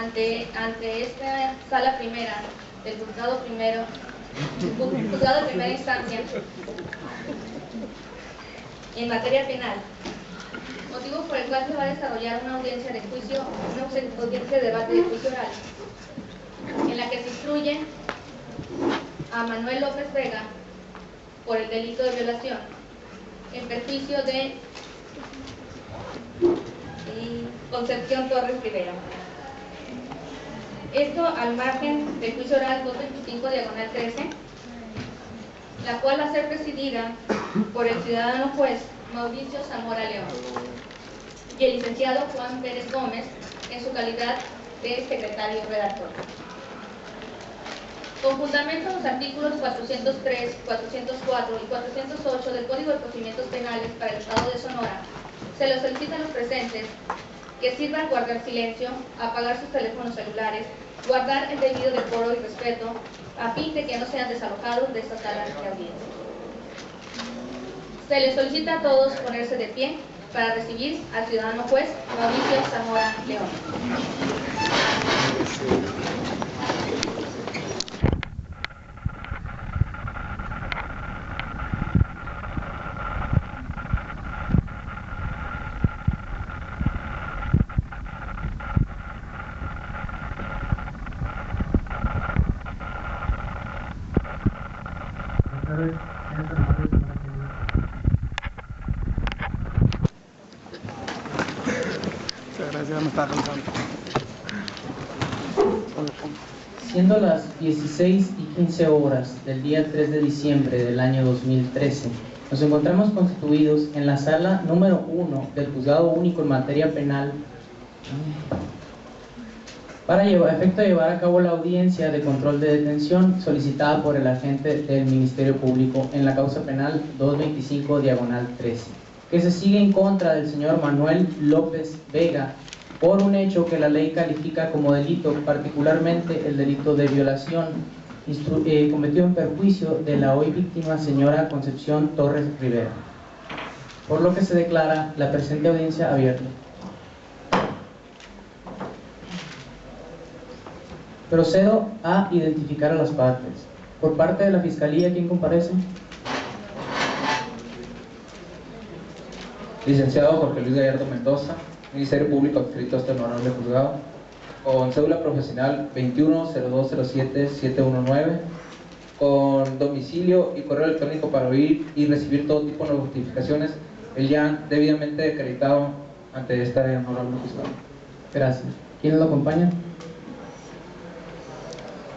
ante esta sala primera del juzgado de primera instancia en materia penal, motivo por el cual se va a desarrollar una audiencia de juicio, una audiencia de debate de juicio oral, en la que se instruye a Manuel López Vega por el delito de violación, en perjuicio de Concepción Torres Rivera. Esto al margen del juicio oral 225/13, la cual va a ser presidida por el ciudadano juez Mauricio Zamora León y el licenciado Juan Pérez Gómez en su calidad de secretario redactor. Con fundamento en los artículos 403, 404 y 408 del Código de Procedimientos Penales para el Estado de Sonora, se les solicita a los presentes que sirvan guardar silencio, apagar sus teléfonos celulares, guardar el debido decoro y respeto, a fin de que no sean desalojados de esta sala de audiencia. Se les solicita a todos ponerse de pie para recibir al ciudadano juez Mauricio Zamora León. Siendo las 16:15 horas del día 3 de diciembre del año 2013, nos encontramos constituidos en la sala número 1 del Juzgado Único en Materia Penal para efecto de llevar a cabo la audiencia de control de detención solicitada por el agente del Ministerio Público en la causa penal 225/13, que se sigue en contra del señor Manuel López Vega por un hecho que la ley califica como delito, particularmente el delito de violación cometido en perjuicio de la hoy víctima señora Concepción Torres Rivera, por lo que se declara la presente audiencia abierta. Procedo a identificar a las partes. Por parte de la Fiscalía, ¿quién comparece? Licenciado Jorge Luis Gallardo Mendoza, Ministerio Público adscrito a este honorable juzgado, con cédula profesional 21-0207-719, con domicilio y correo electrónico para oír y recibir todo tipo de notificaciones, el ya debidamente acreditado ante este honorable juzgado. Gracias. ¿Quién lo acompaña?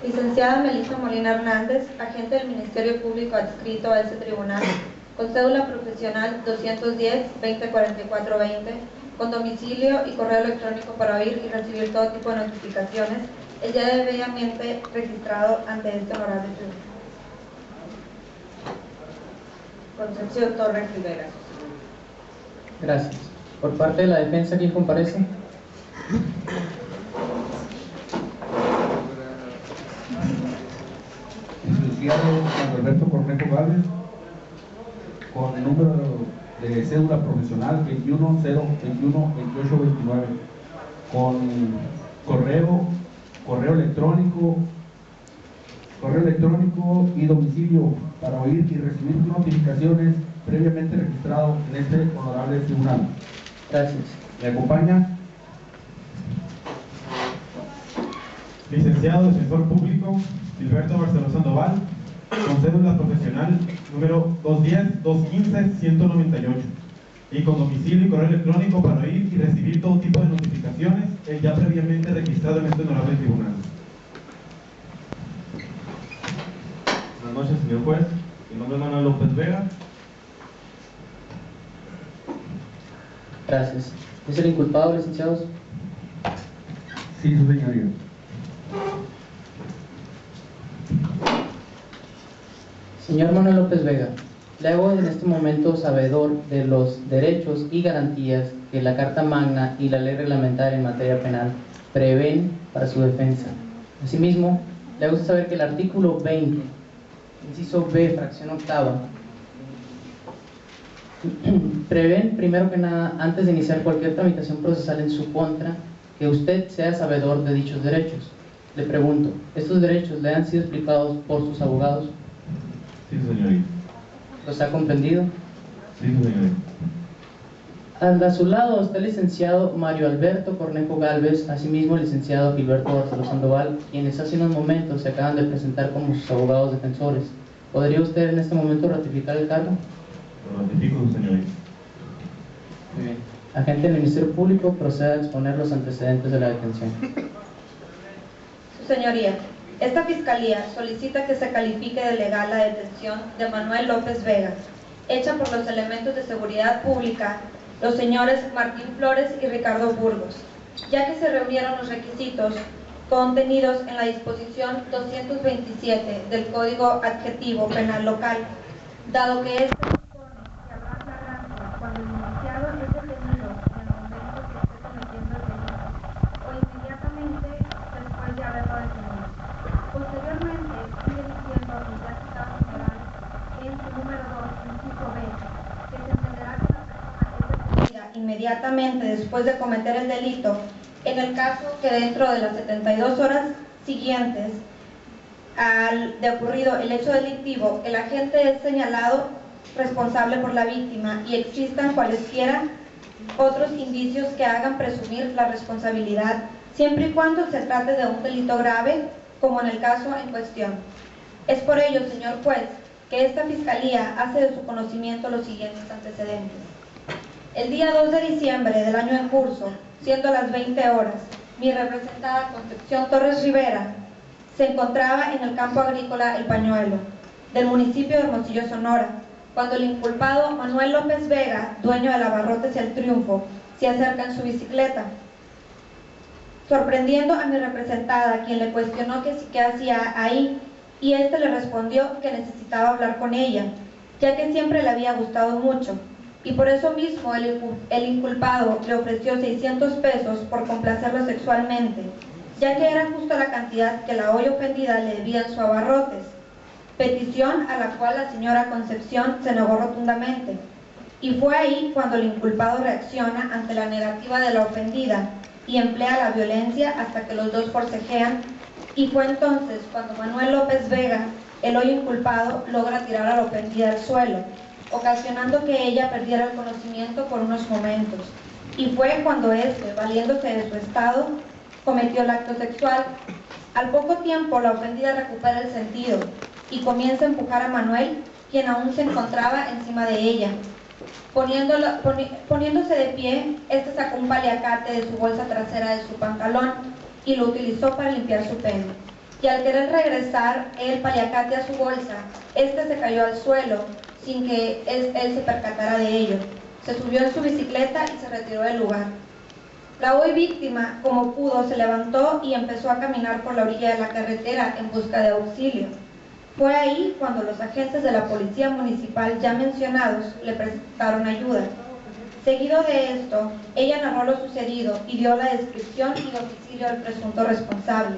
Licenciada Melissa Molina Hernández, agente del Ministerio Público adscrito a este tribunal, con cédula profesional 210-2044-20, con domicilio y correo electrónico para oír y recibir todo tipo de notificaciones, el ya debidamente registrado ante este honorable tribunal. Concepción Torres Rivera. Gracias. Por parte de la defensa, ¿quién comparece? Licenciado Juan Alberto Cornejo Gálvez, con el número de cédula profesional 21-021-2829, con correo electrónico y domicilio para oír y recibir notificaciones previamente registrado en este honorable tribunal. Gracias. ¿Me acompaña? Licenciado Defensor Público Gilberto Barceló Sandoval, con cédula profesional número 210-215-198 y con domicilio y correo electrónico para oír y recibir todo tipo de notificaciones, el ya previamente registrado en este honorable tribunal. Buenas noches, señor juez. Mi nombre es Manuel López Vega. Gracias. ¿Es el inculpado, licenciados? Sí, su señoría. Señor Manuel López Vega, le hago en este momento sabedor de los derechos y garantías que la Carta Magna y la ley reglamentaria en materia penal prevén para su defensa. Asimismo, le hago saber que el artículo 20, inciso B, fracción octava, prevén, primero que nada, antes de iniciar cualquier tramitación procesal en su contra, que usted sea sabedor de dichos derechos. Le pregunto, ¿estos derechos le han sido explicados por sus abogados? Sí, señorita. ¿Los ha comprendido? Sí, señorita. A su lado está el licenciado Mario Alberto Cornejo Gálvez, asimismo el licenciado Gilberto Barceló Sandoval, quienes hace unos momentos se acaban de presentar como sus abogados defensores. ¿Podría usted en este momento ratificar el cargo? Lo ratifico, señorita. Muy bien. Agente del Ministerio Público, proceda a exponer los antecedentes de la detención. Su señoría, esta fiscalía solicita que se califique de legal la detención de Manuel López Vega, hecha por los elementos de seguridad pública, los señores Martín Flores y Ricardo Burgos, ya que se reunieron los requisitos contenidos en la disposición 227 del Código Adjetivo Penal Local, dado que este dispone que habrá flagrancia cuando el iniciado es detenido en el momento que esté cometiendo el delito o inmediatamente después de haberlo detenido. Posteriormente, sigue diciendo el ya citado general en su número 2, inciso B, que se entenderá que la persona es detenida inmediatamente después de cometer el delito en el caso que dentro de las 72 horas siguientes de ocurrido el hecho delictivo, el agente es señalado responsable por la víctima y existan cualesquiera otros indicios que hagan presumir la responsabilidad, siempre y cuando se trate de un delito grave, como en el caso en cuestión. Es por ello, señor juez, que esta Fiscalía hace de su conocimiento los siguientes antecedentes. El día 2 de diciembre del año en curso, siendo las 20 horas, mi representada Concepción Torres Rivera se encontraba en el campo agrícola El Pañuelo, del municipio de Hermosillo, Sonora, cuando el inculpado Manuel López Vega, dueño de la Abarrotes El Triunfo, se acerca en su bicicleta. Sorprendiendo a mi representada, quien le cuestionó qué hacía ahí, y éste le respondió que necesitaba hablar con ella, ya que siempre le había gustado mucho, y por eso mismo el inculpado le ofreció 600 pesos por complacerlo sexualmente, ya que era justo la cantidad que la hoy ofendida le debía en su abarrotes, petición a la cual la señora Concepción se negó rotundamente. Y fue ahí cuando el inculpado reacciona ante la negativa de la ofendida y emplea la violencia hasta que los dos forcejean, y fue entonces cuando Manuel López Vega, el hoy inculpado, logra tirar a la ofendida al suelo, ocasionando que ella perdiera el conocimiento por unos momentos. Y fue cuando éste, valiéndose de su estado, cometió el acto sexual. Al poco tiempo la ofendida recupera el sentido y comienza a empujar a Manuel, quien aún se encontraba encima de ella. Poniéndose de pie, este sacó un paliacate de su bolsa trasera de su pantalón y lo utilizó para limpiar su pene. Y al querer regresar el paliacate a su bolsa, este se cayó al suelo sin que él se percatara de ello. Se subió en su bicicleta y se retiró del lugar. La hoy víctima, como pudo, se levantó y empezó a caminar por la orilla de la carretera en busca de auxilio. Fue ahí cuando los agentes de la policía municipal ya mencionados le prestaron ayuda. Seguido de esto, ella narró lo sucedido y dio la descripción y domicilio del presunto responsable,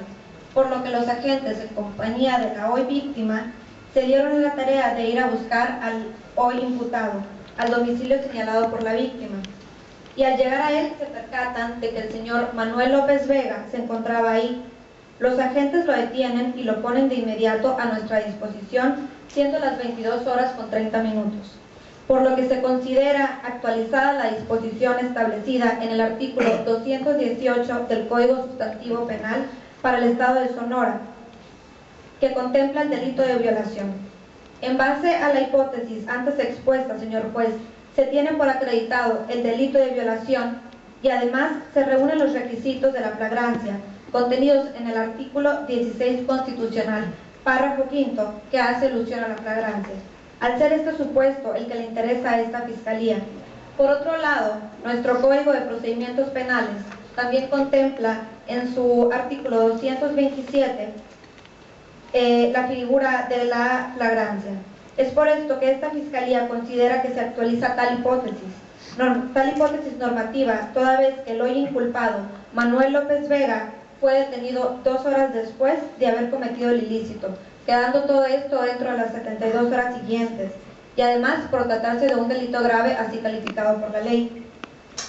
por lo que los agentes en compañía de la hoy víctima se dieron a la tarea de ir a buscar al hoy imputado, al domicilio señalado por la víctima. Y al llegar a él se percatan de que el señor Manuel López Vega se encontraba ahí. Los agentes lo detienen y lo ponen de inmediato a nuestra disposición, siendo las 22 horas con 30 minutos. Por lo que se considera actualizada la disposición establecida en el artículo 218 del Código Sustantivo Penal para el Estado de Sonora, que contempla el delito de violación. En base a la hipótesis antes expuesta, señor juez, se tiene por acreditado el delito de violación y además se reúnen los requisitos de la flagrancia contenidos en el artículo 16 constitucional, párrafo quinto, que hace alusión a la flagrancia, al ser este supuesto el que le interesa a esta Fiscalía. Por otro lado, nuestro Código de Procedimientos Penales también contempla en su artículo 227 la figura de la flagrancia. Es por esto que esta Fiscalía considera que se actualiza tal hipótesis normativa, toda vez que el hoy inculpado, Manuel López Vega, fue detenido 2 horas después de haber cometido el ilícito, quedando todo esto dentro de las 72 horas siguientes, y además por tratarse de un delito grave así calificado por la ley.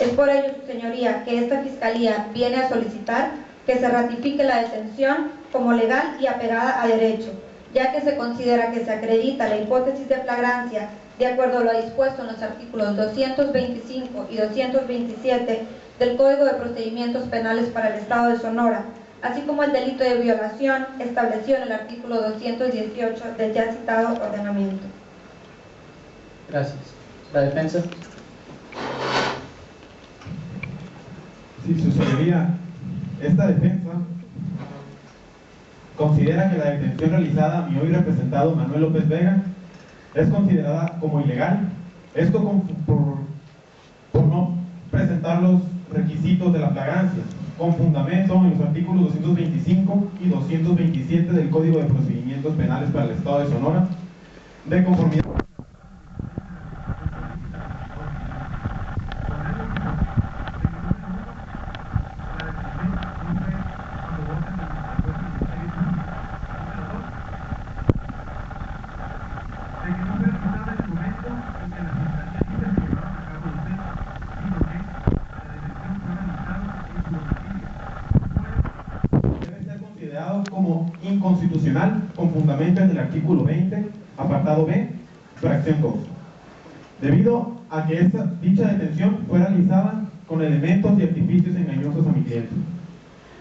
Es por ello, su señoría, que esta Fiscalía viene a solicitar que se ratifique la detención como legal y apegada a derecho, ya que se considera que se acredita la hipótesis de flagrancia de acuerdo a lo dispuesto en los artículos 225 y 227 del Código de Procedimientos Penales para el Estado de Sonora, así como el delito de violación establecido en el artículo 218 del ya citado ordenamiento. Gracias. ¿La defensa? Sí, su señoría, esta defensa considera que la detención realizada a mi hoy representado Manuel López Vega es considerada como ilegal. Esto por no presentar los requisitos de la flagrancia, con fundamento en los artículos 225 y 227 del Código de Procedimientos Penales para el Estado de Sonora, de conformidad como inconstitucional con fundamento en el artículo 20, apartado B, fracción 2, debido a que dicha detención fue realizada con elementos y artificios engañosos a mi cliente.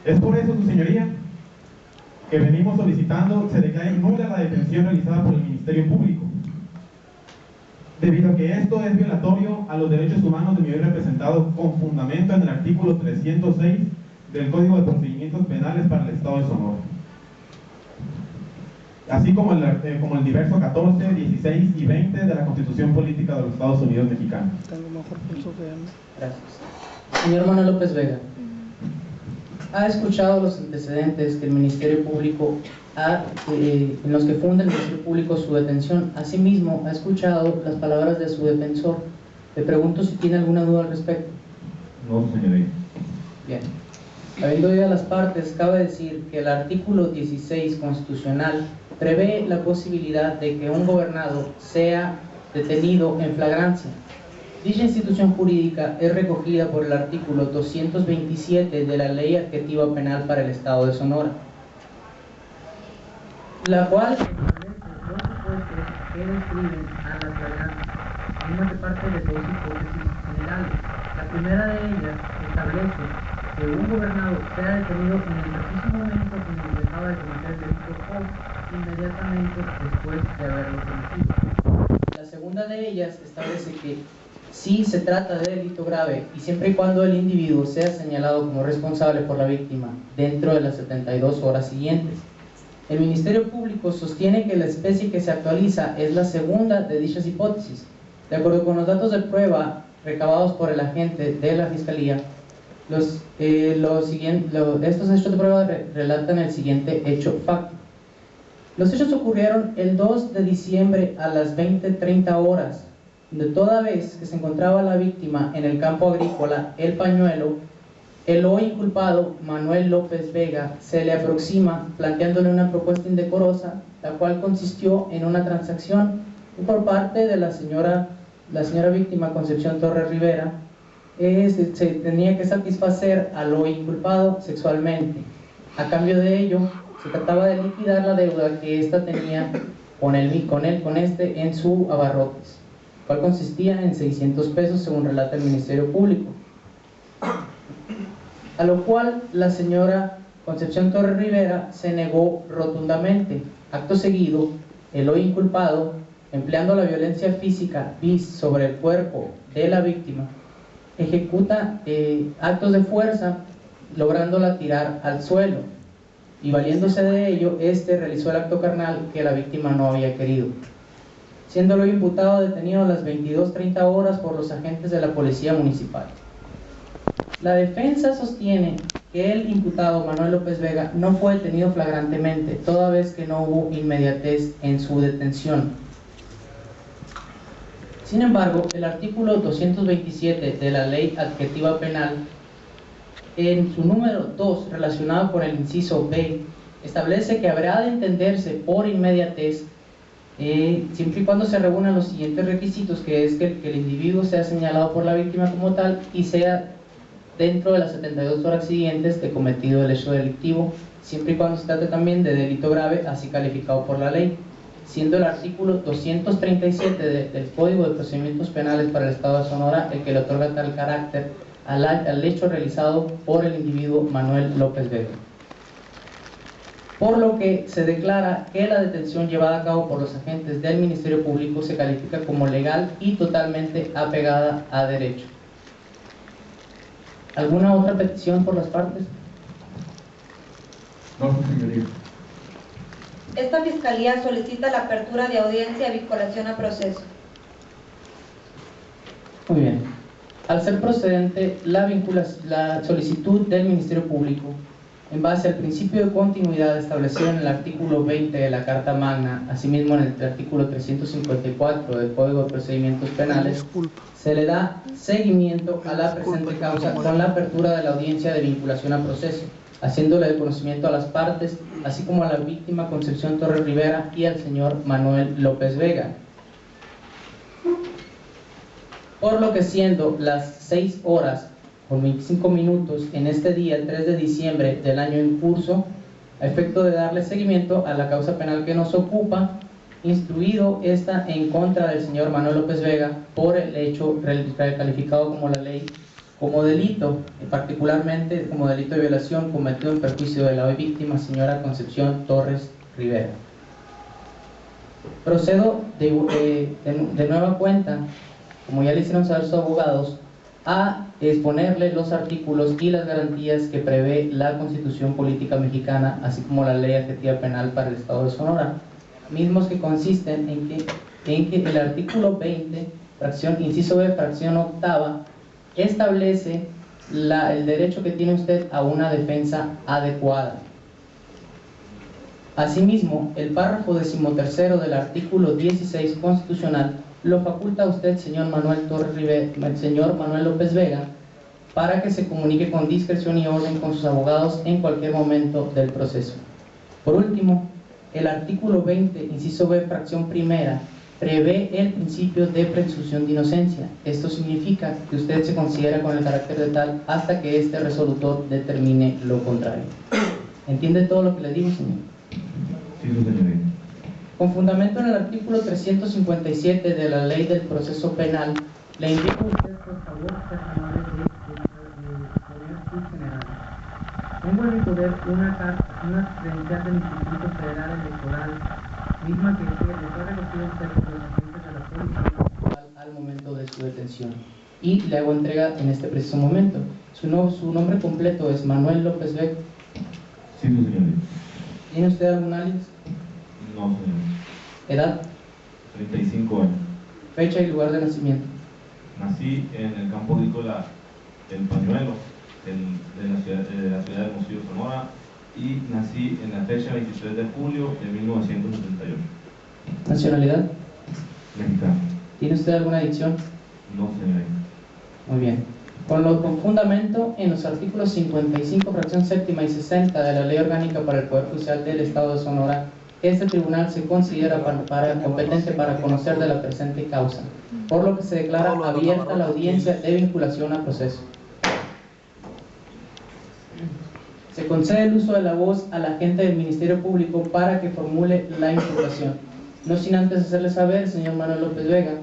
Es por eso, su señoría, que venimos solicitando se declare nula la detención realizada por el Ministerio Público, debido a que esto es violatorio a los derechos humanos de mi hoy representado con fundamento en el artículo 306 del Código de Procedimientos Penales para el Estado de Sonora, así como el diverso 14, 16 y 20 de la Constitución Política de los Estados Unidos Mexicanos. Gracias. Señor Manuel López Vega, ¿ha escuchado los antecedentes que el Ministerio Público en los que funda el Ministerio Público su detención? Asimismo, ¿ha escuchado las palabras de su defensor? Le pregunto si tiene alguna duda al respecto. No, señoría. Bien. Habiendo oído a las partes, cabe decir que el artículo 16 constitucional prevé la posibilidad de que un gobernado sea detenido en flagrancia. Dicha institución jurídica es recogida por el artículo 227 de la Ley Adjetiva Penal para el Estado de Sonora, la cual establece dos supuestos que describen a la flagrancia, forma parte de dos hipótesis generales. La primera de ellas establece que un gobernado sea detenido en el preciso momento en el que acaba de cometer el delito o inmediatamente después de haberlo cometido. La segunda de ellas establece que si se trata de delito grave y siempre y cuando el individuo sea señalado como responsable por la víctima dentro de las 72 horas siguientes. El Ministerio Público sostiene que la especie que se actualiza es la segunda de dichas hipótesis. De acuerdo con los datos de prueba recabados por el agente de la Fiscalía, estos hechos de prueba relatan el siguiente hecho fáctico. Los hechos ocurrieron el 2 de diciembre a las 20:30 horas, donde toda vez que se encontraba la víctima en el campo agrícola El Pañuelo, el hoy inculpado, Manuel López Vega, se le aproxima planteándole una propuesta indecorosa, la cual consistió en una transacción por parte de la señora víctima Concepción Torres Rivera. Se tenía que satisfacer al hoy inculpado sexualmente. A cambio de ello, se trataba de liquidar la deuda que ésta tenía con este en su abarrotes, cual consistía en 600 pesos según relata el Ministerio Público. A lo cual la señora Concepción Torres Rivera se negó rotundamente. Acto seguido, el hoy inculpado, empleando la violencia física sobre el cuerpo de la víctima, ejecuta actos de fuerza, lográndola tirar al suelo, y valiéndose de ello, realizó el acto carnal que la víctima no había querido, siéndolo imputado detenido a las 22:30 horas por los agentes de la Policía Municipal. La defensa sostiene que el imputado Manuel López Vega no fue detenido flagrantemente, toda vez que no hubo inmediatez en su detención. Sin embargo, el artículo 227 de la Ley Adjetiva Penal, en su número 2, relacionado con el inciso B, establece que habrá de entenderse por inmediatez siempre y cuando se reúnan los siguientes requisitos, que es que el individuo sea señalado por la víctima como tal y sea dentro de las 72 horas siguientes de cometido el hecho delictivo, siempre y cuando se trate también de delito grave, así calificado por la ley, siendo el artículo 237 del Código de Procedimientos Penales para el Estado de Sonora el que le otorga tal carácter al hecho realizado por el individuo Manuel López Vega. Por lo que se declara que la detención llevada a cabo por los agentes del Ministerio Público se califica como legal y totalmente apegada a derecho. ¿Alguna otra petición por las partes? No, señoría. Esta Fiscalía solicita la apertura de audiencia de vinculación a proceso. Muy bien. Al ser procedente la solicitud del Ministerio Público, en base al principio de continuidad establecido en el artículo 20 de la Carta Magna, asimismo en el artículo 354 del Código de Procedimientos Penales, se le da seguimiento a la presente causa con la apertura de la audiencia de vinculación a proceso, haciéndole de conocimiento a las partes, así como a la víctima Concepción Torres Rivera y al señor Manuel López Vega. Por lo que siendo las 6 horas con 25 minutos en este día, el 3 de diciembre del año en curso, a efecto de darle seguimiento a la causa penal que nos ocupa, instruido esta en contra del señor Manuel López Vega por el hecho calificado como la ley como delito, particularmente como delito de violación cometido en perjuicio de la hoy víctima señora Concepción Torres Rivera. Procedo de nueva cuenta, como ya le hicieron saber sus abogados, a exponerle los artículos y las garantías que prevé la Constitución Política Mexicana, así como la Ley Adjetiva Penal para el Estado de Sonora, mismos que consisten en que el artículo 20, inciso B, fracción octava, establece el derecho que tiene usted a una defensa adecuada. Asimismo, el párrafo 13º del artículo 16 constitucional lo faculta a usted, señor Manuel López Vega, para que se comunique con discreción y orden con sus abogados en cualquier momento del proceso. Por último, el artículo 20, inciso B, fracción primera, prevé el principio de presunción de inocencia. Esto significa que usted se considera con el carácter de tal hasta que este resolutor determine lo contrario. ¿Entiende todo lo que le digo, señor? Sí, su señoría. Con fundamento en el artículo 357 de la Ley del Proceso Penal, le indico a usted, por favor, personales del Poder General. Tengo en mi poder una credencial del Instituto Federal Electoral, misma que le fue recogida usted por los agentes de la Policía Municipal al momento de su detención. Y le hago entrega en este preciso momento. Su nombre completo es Manuel López Vega. Sí, su señoría. ¿Tiene usted algún alias? No, señoría. ¿Edad? 35 años. Fecha y lugar de nacimiento. Nací en el campo agrícola El Pañuelo, de la ciudad de Hermosillo, Sonora, y nací en la fecha 23 de julio de 1978. ¿Nacionalidad? Mexicano. ¿Tiene usted alguna adicción? No, señoría. Muy bien. Con fundamento en los artículos 55, fracción séptima y 60 de la Ley Orgánica para el Poder Judicial del Estado de Sonora, este tribunal se considera competente para conocer de la presente causa, por lo que se declara abierta la audiencia de vinculación a proceso. Se concede el uso de la voz al agente del Ministerio Público para que formule la imputación. No sin antes hacerle saber, señor Manuel López Vega,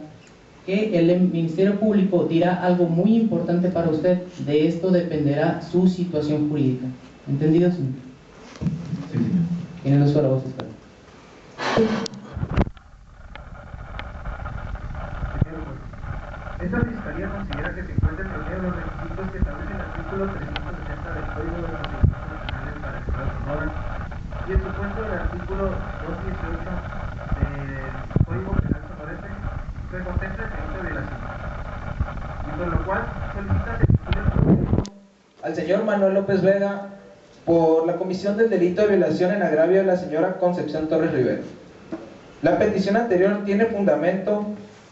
que el Ministerio Público dirá algo muy importante para usted. De esto dependerá su situación jurídica. ¿Entendido, señor? Sí, señor. Tiene el uso de la voz, espera. Esta Fiscalía considera que se encuentran reunidos los requisitos que establece el artículo 360 del Código de Procedimientos Penales para el Estado de Sonora y el supuesto del artículo 218 del Código Penal sonorense que contempla el delito de violación, y por lo cual solicita el Ministerio Público al señor Manuel López Vega por la comisión del delito de violación en agravio de la señora Concepción Torres Rivera. La petición anterior tiene fundamento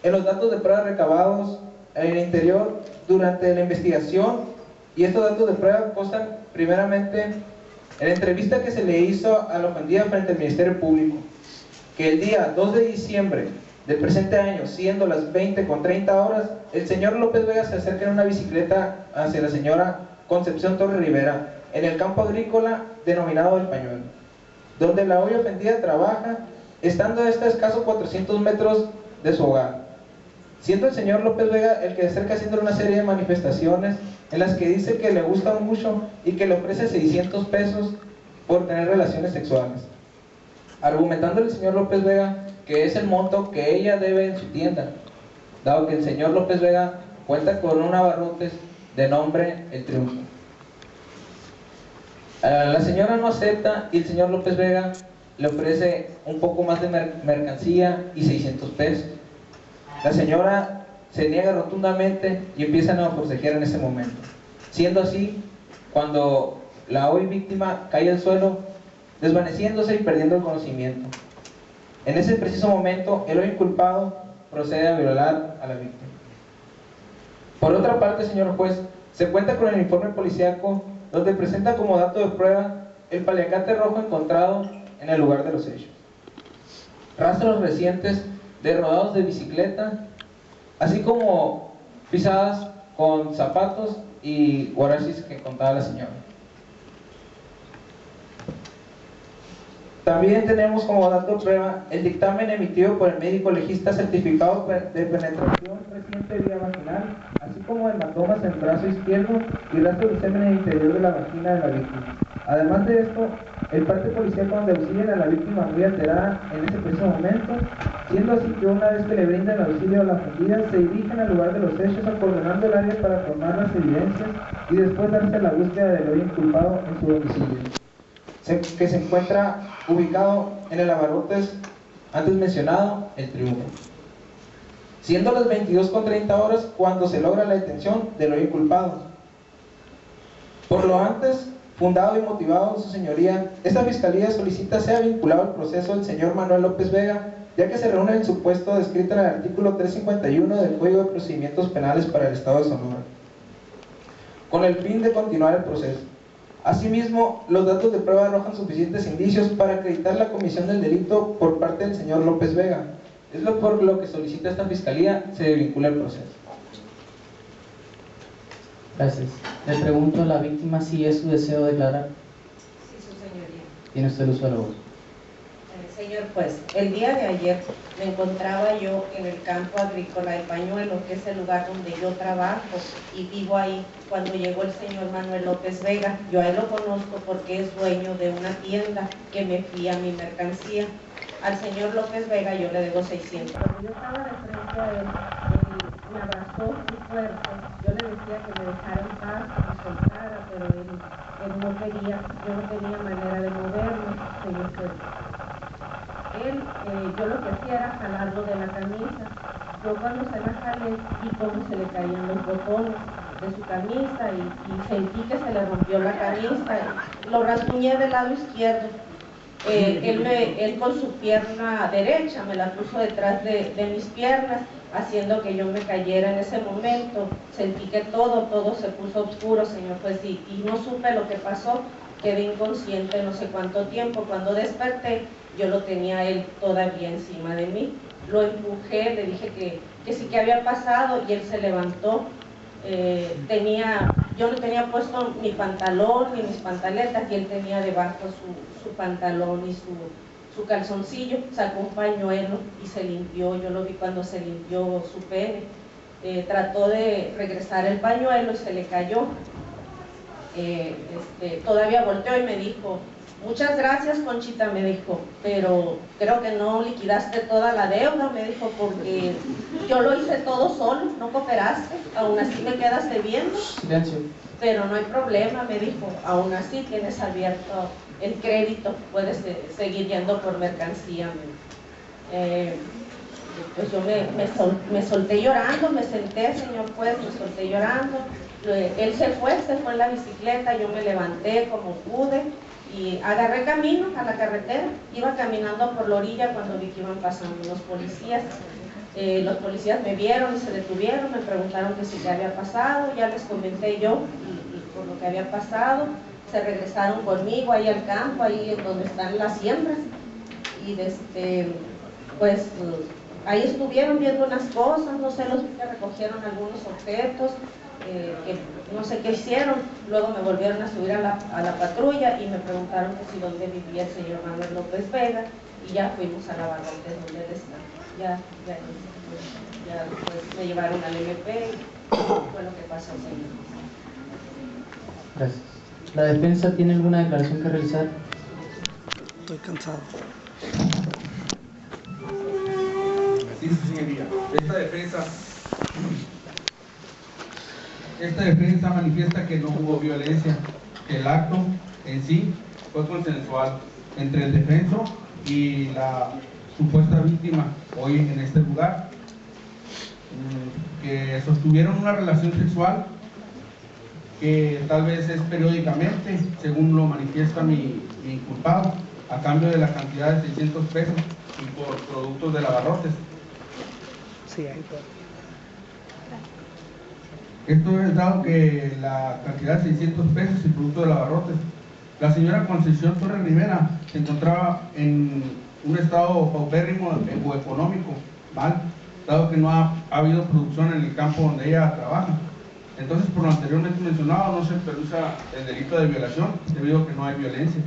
en los datos de prueba recabados en el interior durante la investigación, y estos datos de prueba constan primeramente en la entrevista que se le hizo a la ofendida frente al Ministerio Público, que el día 2 de diciembre del presente año, siendo las 20:30 el señor López Vega se acerca en una bicicleta hacia la señora Concepción Torres Rivera en el campo agrícola denominado El Pañuelo, donde la hoy ofendida trabaja, estando a escasos 400 metros de su hogar. Siendo el señor López Vega el que se acerca haciendo una serie de manifestaciones en las que dice que le gusta mucho y que le ofrece 600 pesos por tener relaciones sexuales, argumentándole el señor López Vega que es el monto que ella debe en su tienda, dado que el señor López Vega cuenta con un abarrotes de nombre El Triunfo. La señora no acepta y el señor López Vega le ofrece un poco más de mercancía y 600 pesos. La señora se niega rotundamente y empiezan a forcejear en ese momento. Siendo así, cuando la hoy víctima cae al suelo, desvaneciéndose y perdiendo el conocimiento. En ese preciso momento, el hoy inculpado procede a violar a la víctima. Por otra parte, señor juez, se cuenta con el informe policíaco donde presenta como dato de prueba el paliacate rojo encontrado en el lugar de los hechos, rastros recientes de rodados de bicicleta, así como pisadas con zapatos y guaraches que contaba la señora. También tenemos como dato de prueba el dictamen emitido por el médico legista certificado de penetración reciente vía vaginal, así como hematomas en el brazo izquierdo y rastros de semen en el interior de la vagina de la víctima. Además de esto, el parte policial donde auxilian a la víctima muy alterada en ese preciso momento, siendo así que una vez que le brindan auxilio a la ofendida, se dirigen al lugar de los hechos acordonando el área para tomar las evidencias y después darse a la búsqueda del hoy inculpado en su domicilio, que se encuentra ubicado en el abarrotes antes mencionado, El Triunfo. Siendo las 22:30 cuando se logra la detención del hoy inculpado. Por lo antes, fundado y motivado, su señoría, esta fiscalía solicita sea vinculado al proceso el señor Manuel López Vega, ya que se reúne el supuesto descrito en el artículo 351 del Código de Procedimientos Penales para el Estado de Sonora, con el fin de continuar el proceso. Asimismo, los datos de prueba arrojan suficientes indicios para acreditar la comisión del delito por parte del señor López Vega. Es por lo que solicita esta fiscalía se vincula el proceso. Gracias. Le pregunto a la víctima si es su deseo declarar. Sí, su señoría. Tiene usted el uso de la voz. Señor juez, el día de ayer me encontraba yo en el campo agrícola El Pañuelo, que es el lugar donde yo trabajo y vivo ahí, cuando llegó el señor Manuel López Vega. Yo a él lo conozco porque es dueño de una tienda que me fía mi mercancía. Al señor López Vega yo le debo 600. Cuando yo estaba de frente a él, me abrazó muy fuerte. Yo le decía que me dejara en paz, que me soltara, pero él no quería. Yo no tenía manera de moverme, señor juez. Yo lo que hacía era jalarlo de la camisa. Yo cuando se la jalé vi cómo se le caían los botones de su camisa y sentí que se le rompió la camisa. Lo rasguñé del lado izquierdo. Él con su pierna derecha me la puso detrás de mis piernas, haciendo que yo me cayera en ese momento. Sentí que todo se puso oscuro, señor juez, y no supe lo que pasó. Quedé inconsciente no sé cuánto tiempo. Cuando desperté, yo lo tenía él todavía encima de mí. Lo empujé, le dije que sí que había pasado y él se levantó. Yo no tenía puesto mi pantalón ni mis pantaletas y él tenía debajo su pantalón y su calzoncillo. Sacó un pañuelo y se limpió. Yo lo vi cuando se limpió su pene. Trató de regresar el pañuelo y se le cayó. Todavía volteó y me dijo: muchas gracias, Conchita, me dijo, pero creo que no liquidaste toda la deuda, me dijo, porque yo lo hice todo solo, no cooperaste, aún así me quedas debiendo. Silencio. Pero no hay problema, me dijo, aún así tienes abierto el crédito, puedes seguir yendo por mercancía. Pues yo me solté llorando, me senté, señor juez, me solté llorando. Él se fue en la bicicleta, yo me levanté como pude y agarré camino a la carretera. Iba caminando por la orilla cuando vi que iban pasando los policías. Los policías me vieron y se detuvieron, me preguntaron que si qué había pasado. Ya les comenté yo y por lo que había pasado. Se regresaron conmigo ahí al campo, ahí donde están las siembras, y pues ahí estuvieron viendo unas cosas, no sé, los vi que recogieron algunos objetos, que no sé qué hicieron. Luego me volvieron a subir a la patrulla y me preguntaron que si dónde vivía el señor Manuel López Vega, y ya fuimos a la Barrotes donde él está. Ya pues me llevaron al MP y fue lo que pasó, señor. Gracias. ¿La defensa tiene alguna declaración que realizar? Estoy cansado. Sí, señoría. Esta defensa manifiesta que no hubo violencia, que el acto en sí fue consensual entre el defenso y la supuesta víctima hoy en este lugar, que sostuvieron una relación sexual que tal vez es periódicamente, según lo manifiesta mi inculpado, a cambio de la cantidad de 600 pesos y por productos de Abarrotes. Sí, ahí está. Esto es dado que la cantidad de 600 pesos y producto de Abarrotes. La señora Concepción Torres Rivera se encontraba en un estado paupérrimo o económico, mal, dado que no ha habido producción en el campo donde ella trabaja. Entonces, por lo anteriormente mencionado, no se produce el delito de violación, debido a que no hay violencia.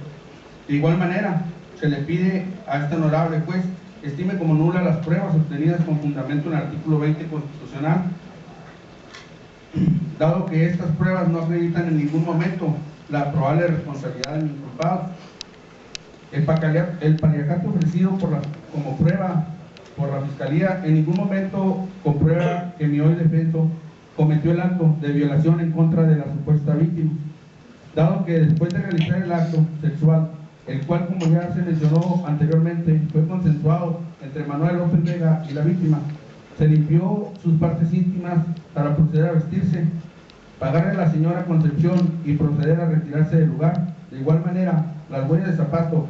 De igual manera, se le pide a este honorable juez estime como nulas las pruebas obtenidas con fundamento en el artículo 20 constitucional, dado que estas pruebas no acreditan en ningún momento la probable responsabilidad del inculpado. El paliacate ofrecido como prueba por la Fiscalía en ningún momento comprueba que mi hoy defenso cometió el acto de violación en contra de la supuesta víctima, dado que después de realizar el acto sexual, el cual, como ya se mencionó anteriormente, fue consensuado entre Manuel López Vega y la víctima, se limpió sus partes íntimas para proceder a vestirse, pagarle a la señora Concepción y proceder a retirarse del lugar. De igual manera, las huellas de zapato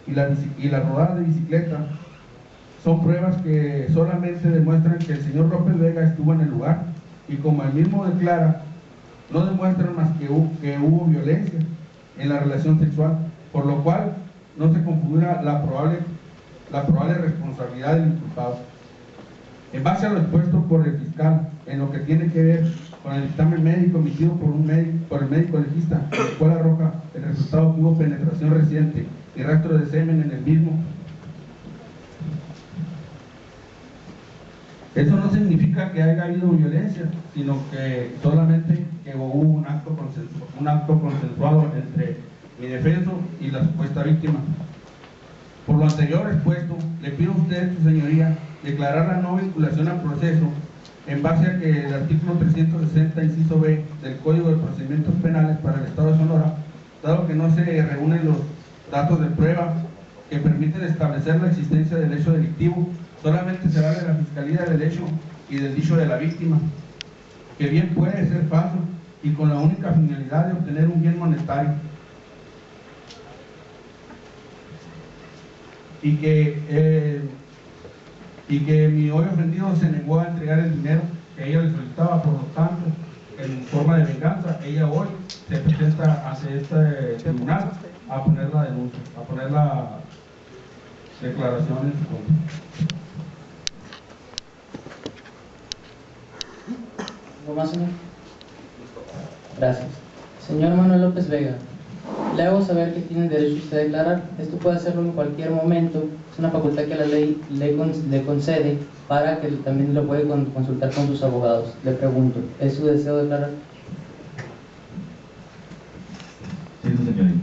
y la rodada de bicicleta son pruebas que solamente demuestran que el señor López Vega estuvo en el lugar, y como él mismo declara, no demuestran más que hubo violencia en la relación sexual, por lo cual no se configura la probable responsabilidad del inculpado. En base a lo expuesto por el fiscal, en lo que tiene que ver con el dictamen médico emitido por el médico legista, el cual arroja el resultado que hubo penetración reciente y rastro de semen en el mismo, eso no significa que haya habido violencia, sino que solamente que hubo un acto consensuado entre mi defenso y la supuesta víctima. Por lo anterior expuesto, le pido a usted, su señoría, declarar la no vinculación al proceso en base a que el artículo 360, inciso B, del Código de Procedimientos Penales para el Estado de Sonora, dado que no se reúnen los datos de prueba que permiten establecer la existencia del hecho delictivo, solamente será de la Fiscalía del hecho y del dicho de la víctima, que bien puede ser falso y con la única finalidad de obtener un bien monetario, y que mi hoy ofendido se negó a entregar el dinero que ella le solicitaba. Por lo tanto, en forma de venganza, ella hoy se presenta ante este tribunal a poner la denuncia, a poner la declaración en su contra. ¿Algo más, señor? Gracias. Señor Manuel López Vega, le hago saber que tiene derecho usted a declarar. Esto puede hacerlo en cualquier momento. Es una facultad que la ley le concede para que también lo puede consultar con sus abogados. Le pregunto, ¿es su deseo de declarar? Sí, señoría.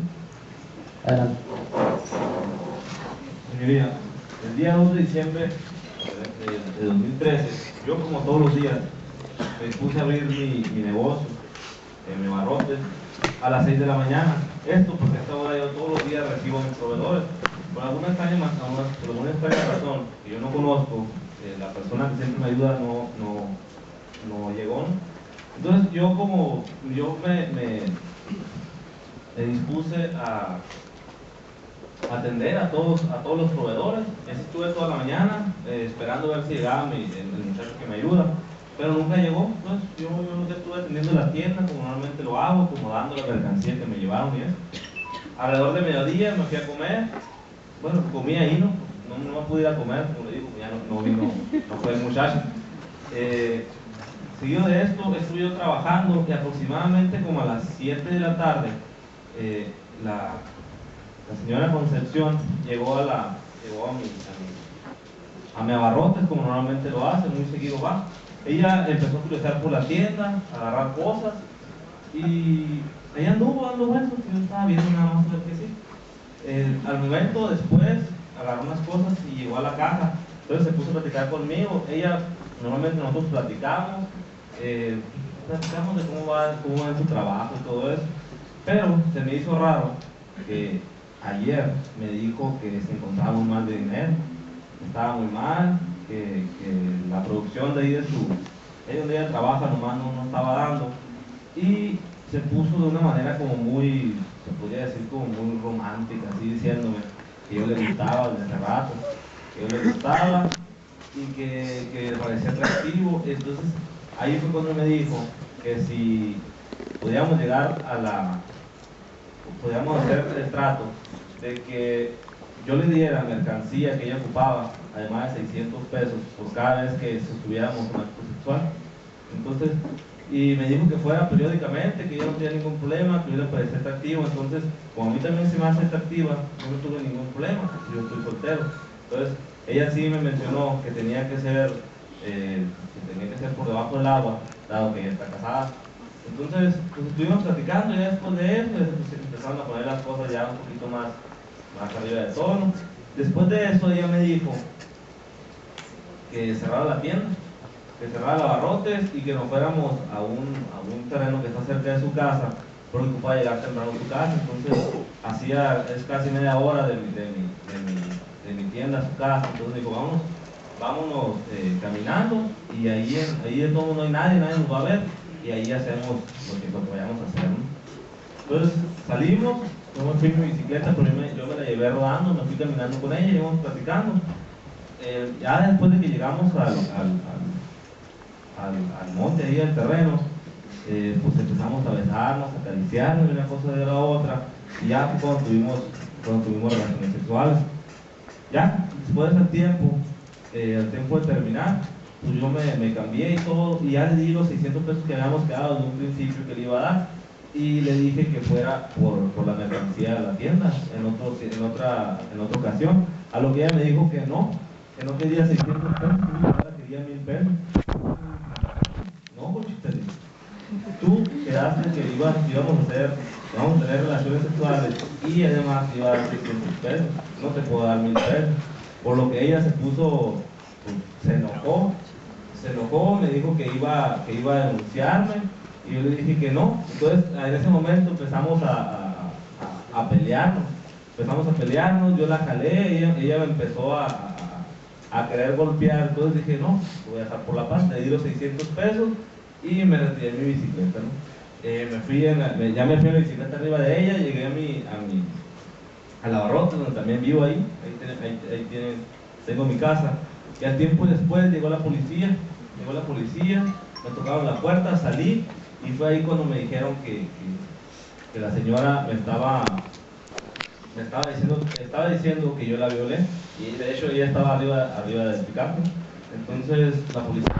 Adelante. Señoría, el día 2 de diciembre de 2013, yo como todos los días me dispuse a abrir mi negocio, mi Abarrotes, a las 6 de la mañana. Esto porque a esta hora yo todos los días recibo a mis proveedores. Por alguna extraña razón que yo no conozco, la persona que siempre me ayuda no llegó. Entonces yo me dispuse a atender a todos los proveedores. Así estuve toda la mañana esperando a ver si llegaba el muchacho que me ayuda, pero nunca llegó. Entonces yo estuve atendiendo las tiendas como normalmente lo hago, acomodando la mercancía que me llevaron y eso. Alrededor de mediodía me fui a comer. Bueno, comí ahí, ¿no? no me pude ir a comer, como le digo, ya no vino, no fue el muchacho. Seguido de esto, estuve yo trabajando y aproximadamente como a las 7 de la tarde, la señora Concepción llegó a mi abarrotes, como normalmente lo hace, muy seguido va. Ella empezó a curiosar por la tienda, a agarrar cosas, y ella anduvo dando vueltas, yo estaba viendo nada más a ver qué sí. Al momento después agarró unas cosas y llegó a la caja, entonces se puso a platicar conmigo. Ella, normalmente nosotros platicamos de cómo va en su trabajo y todo eso, pero se me hizo raro que ayer me dijo que se encontraba muy mal de dinero, estaba muy mal, que la producción de ahí ahí donde ella trabaja nomás no estaba dando, y se puso de una manera como muy, se podría decir como muy romántica, así diciéndome que yo le gustaba desde hace rato, que yo le gustaba y que le parecía atractivo. Entonces ahí fue cuando me dijo que si podíamos llegar podíamos hacer el trato de que yo le diera mercancía que ella ocupaba, además de 600 pesos por cada vez que sostuviéramos un acto sexual. Entonces, y me dijo que fuera periódicamente, que yo no tenía ningún problema, que yo le parecía atractivo. Entonces, como a mí también se me hace atractiva, yo no tuve ningún problema, yo estoy soltero. Entonces, ella sí me mencionó que tenía que ser por debajo del agua, dado que ella está casada. Entonces, pues estuvimos platicando y ya después de eso, empezaron a poner las cosas ya un poquito más arriba de tono. Después de eso, ella me dijo que cerrara la tienda, que cerrara el abarrotes y que nos fuéramos a un terreno que está cerca de su casa, porque ocupaba llegar temprano a su casa. Entonces, es casi media hora de mi tienda a su casa. Entonces dijo, vámonos caminando, y ahí de todo no hay nadie nos va a ver, y ahí hacemos lo que vayamos a hacer, ¿no? Entonces salimos, yo me fui en mi bicicleta, pero yo me la llevé rodando, me fui caminando con ella, íbamos platicando. Ya después de que llegamos al monte ahí del terreno, pues empezamos a besarnos, a acariciarnos de una cosa de la otra, y ya fue cuando tuvimos relaciones sexuales. Ya después del tiempo, al tiempo de terminar, pues yo me cambié y todo, y ya le di los 600 pesos que habíamos quedado desde un principio que le iba a dar, y le dije que fuera por la mercancía de la tienda en otra ocasión, a lo que ella me dijo que no quería 600 pesos, que quería 1000 pesos. No, Conchita, tú quedaste que íbamos a tener relaciones sexuales y además iba a dar 600 pesos, no te puedo dar 1000 pesos. Por lo que ella se puso, pues, se enojó, me dijo que iba a denunciarme, y yo le dije que no. Entonces en ese momento empezamos a pelearnos, yo la jalé, ella me empezó a querer golpear. Entonces dije, no, voy a dejar por la paz, le di los 600 pesos y me retiré en mi bicicleta, ¿no? Ya me fui en la bicicleta arriba de ella, llegué a la Abarrotes, donde también vivo ahí tengo mi casa. Y al tiempo después llegó la policía, me tocaron la puerta, salí, y fue ahí cuando me dijeron que la señora me estaba diciendo que yo la violé, y de hecho ella estaba arriba del pick-up. Entonces la policía...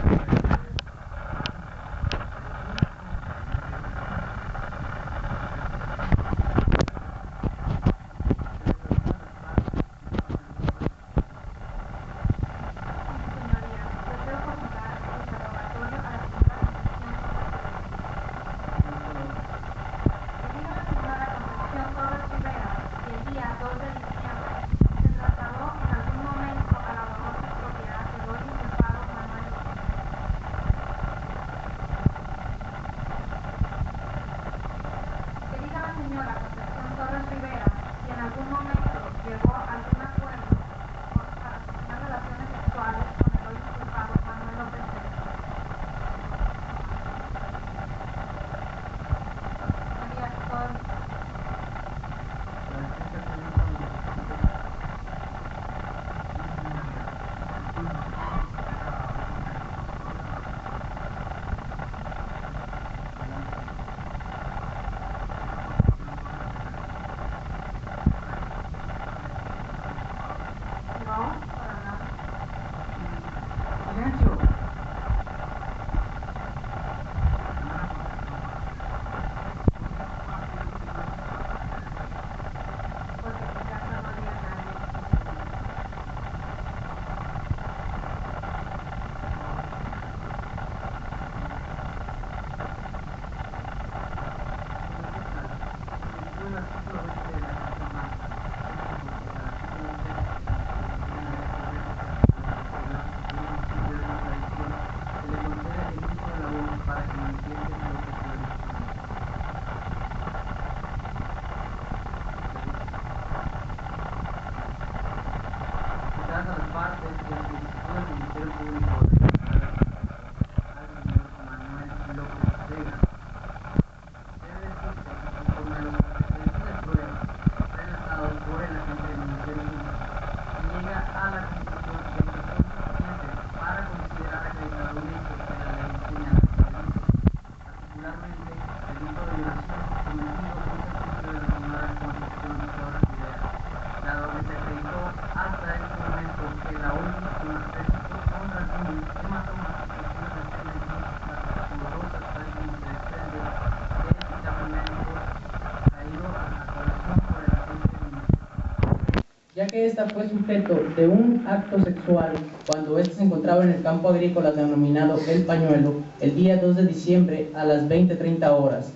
que ésta fue sujeto de un acto sexual cuando éste se encontraba en el campo agrícola denominado El Pañuelo el día 2 de diciembre a las 20:30 horas.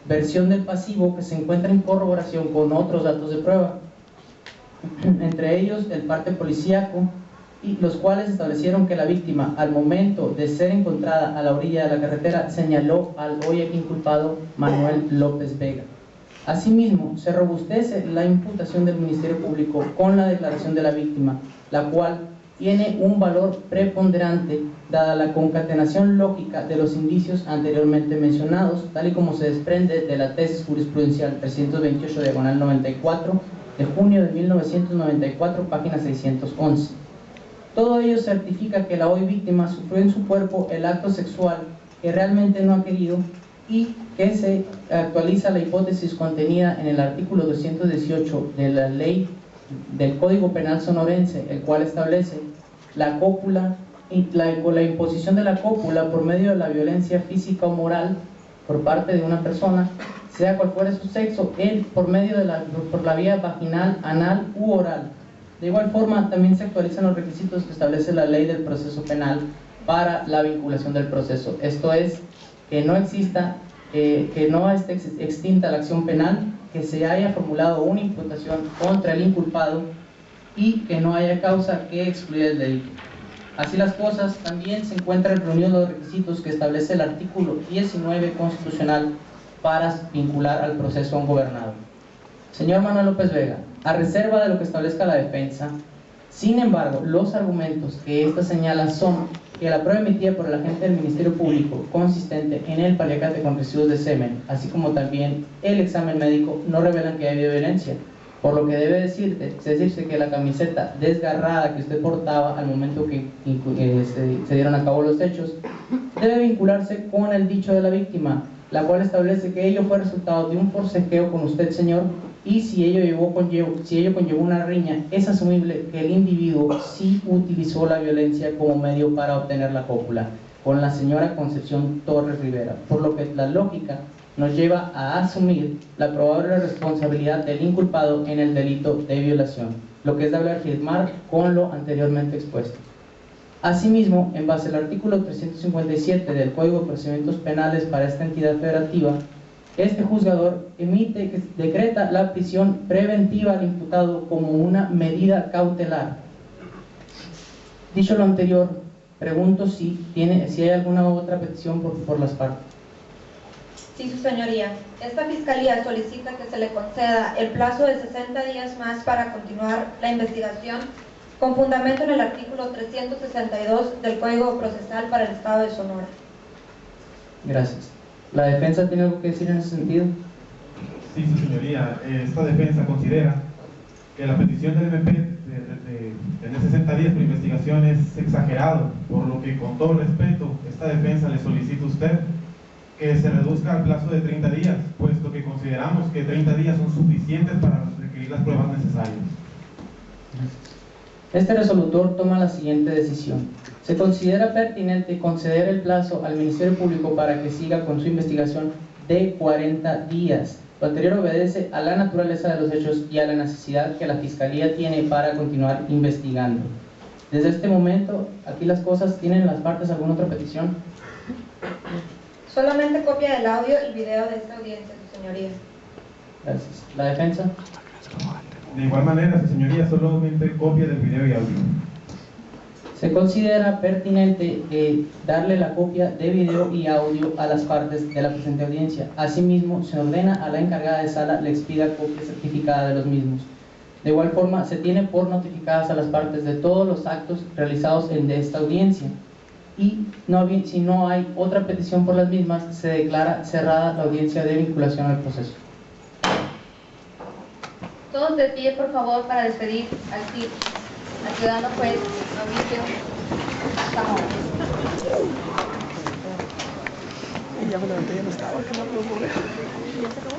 Versión del pasivo que se encuentra en corroboración con otros datos de prueba, entre ellos el parte policíaco, y los cuales establecieron que la víctima, al momento de ser encontrada a la orilla de la carretera, señaló al hoy aquí inculpado Manuel López Vega. Asimismo, se robustece la imputación del Ministerio Público con la declaración de la víctima, la cual tiene un valor preponderante dada la concatenación lógica de los indicios anteriormente mencionados, tal y como se desprende de la tesis jurisprudencial 328/94 de junio de 1994, página 611. Todo ello certifica que la hoy víctima sufrió en su cuerpo el acto sexual que realmente no ha querido y que se actualiza la hipótesis contenida en el artículo 218 de la ley del Código Penal sonorense, el cual establece la cópula y la imposición de la cópula por medio de la violencia física o moral por parte de una persona, sea cual fuera su sexo, por medio de por la vía vaginal, anal u oral. De igual forma, también se actualizan los requisitos que establece la ley del proceso penal para la vinculación del proceso. Esto es, que no exista, que no esté extinta la acción penal, que se haya formulado una imputación contra el inculpado y que no haya causa que excluya el delito. Así las cosas, también se encuentran reunidos los requisitos que establece el artículo 19 constitucional para vincular al proceso a un gobernado. Señor Manuel López Vega, a reserva de lo que establezca la defensa, sin embargo, los argumentos que esta señala son que la prueba emitida por el agente del Ministerio Público, consistente en el paliacate con residuos de semen, así como también el examen médico, no revelan que haya habido violencia, por lo que debe decirse que la camiseta desgarrada que usted portaba al momento que se dieron a cabo los hechos, debe vincularse con el dicho de la víctima, la cual establece que ello fue resultado de un forcejeo con usted, señor, y si ello conllevó una riña, es asumible que el individuo sí utilizó la violencia como medio para obtener la cópula con la señora Concepción Torres Rivera, por lo que la lógica nos lleva a asumir la probable responsabilidad del inculpado en el delito de violación, lo que es de afirmar con lo anteriormente expuesto. Asimismo, en base al artículo 357 del Código de Procedimientos Penales para esta entidad federativa, este juzgador decreta la prisión preventiva al imputado como una medida cautelar. Dicho lo anterior, pregunto si hay alguna otra petición por las partes. Sí, su señoría. Esta fiscalía solicita que se le conceda el plazo de 60 días más para continuar la investigación con fundamento en el artículo 362 del Código Procesal para el Estado de Sonora. Gracias. ¿La defensa tiene algo que decir en ese sentido? Sí, su señoría. Esta defensa considera que la petición del MP de tener 60 días por investigación es exagerado, por lo que con todo respeto, esta defensa le solicita a usted que se reduzca al plazo de 30 días, puesto que consideramos que 30 días son suficientes para requerir las pruebas necesarias. Este resolutor toma la siguiente decisión. Se considera pertinente conceder el plazo al Ministerio Público para que siga con su investigación de 40 días. Lo anterior obedece a la naturaleza de los hechos y a la necesidad que la Fiscalía tiene para continuar investigando. Desde este momento, aquí las cosas, ¿tienen las partes alguna otra petición? Solamente copia del audio y video de esta audiencia, su señoría. Gracias. ¿La defensa? De igual manera, su señoría, solamente copia del video y audio. Se considera pertinente darle la copia de video y audio a las partes de la presente audiencia. Asimismo, se ordena a la encargada de sala le expida copia certificada de los mismos. De igual forma, se tiene por notificadas a las partes de todos los actos realizados en esta audiencia. Y si no hay otra petición por las mismas, se declara cerrada la audiencia de vinculación al proceso. Todos de pie, por favor, para despedir al ciudadano juez Mauricio Zamora. Y ya me levanté, ya no estaba, que no puedo correr. ¿Ya se acabó?